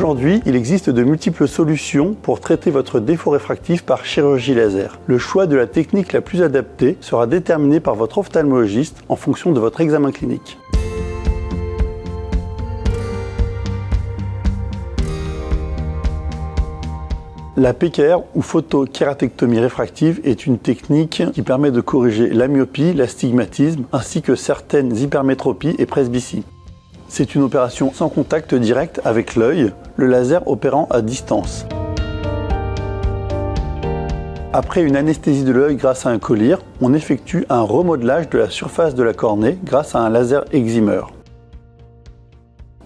Aujourd'hui, il existe de multiples solutions pour traiter votre défaut réfractif par chirurgie laser. Le choix de la technique la plus adaptée sera déterminé par votre ophtalmologiste en fonction de votre examen clinique. La PKR ou photokératectomie réfractive est une technique qui permet de corriger la myopie, l'astigmatisme ainsi que certaines hypermétropies et presbyties. C'est une opération sans contact direct avec l'œil, le laser opérant à distance. Après une anesthésie de l'œil grâce à un collyre, on effectue un remodelage de la surface de la cornée grâce à un laser excimer.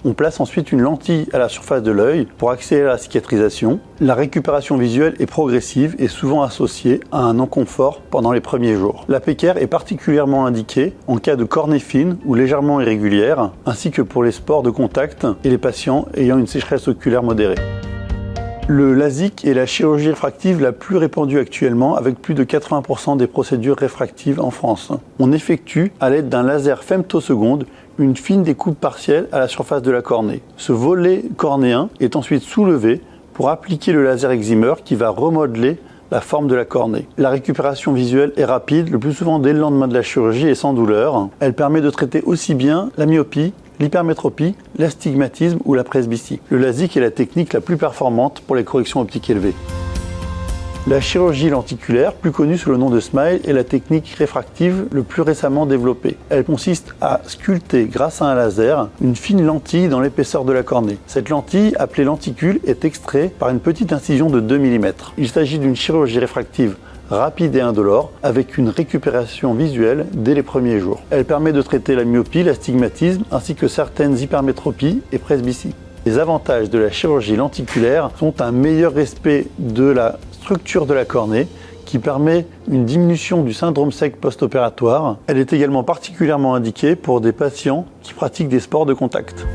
On place ensuite une lentille à la surface de l'œil pour accélérer la cicatrisation. La récupération visuelle est progressive et souvent associée à un inconfort pendant les premiers jours. La PKR est particulièrement indiquée en cas de cornée fine ou légèrement irrégulière, ainsi que pour les sports de contact et les patients ayant une sécheresse oculaire modérée. Le LASIK est la chirurgie réfractive la plus répandue actuellement avec plus de 80% des procédures réfractives en France. On effectue à l'aide d'un laser femtoseconde une fine découpe partielle à la surface de la cornée. Ce volet cornéen est ensuite soulevé pour appliquer le laser excimer qui va remodeler la forme de la cornée. La récupération visuelle est rapide, le plus souvent dès le lendemain de la chirurgie et sans douleur. Elle permet de traiter aussi bien la myopie, l'hypermétropie, l'astigmatisme ou la presbytie. Le LASIK est la technique la plus performante pour les corrections optiques élevées. La chirurgie lenticulaire, plus connue sous le nom de SMILE, est la technique réfractive le plus récemment développée. Elle consiste à sculpter, grâce à un laser, une fine lentille dans l'épaisseur de la cornée. Cette lentille, appelée lenticule, est extraite par une petite incision de 2 mm. Il s'agit d'une chirurgie réfractive rapide et indolore, avec une récupération visuelle dès les premiers jours. Elle permet de traiter la myopie, l'astigmatisme, ainsi que certaines hypermétropies et presbyties. Les avantages de la chirurgie lenticulaire sont un meilleur respect de la structure de la cornée qui permet une diminution du syndrome sec post-opératoire. Elle est également particulièrement indiquée pour des patients qui pratiquent des sports de contact.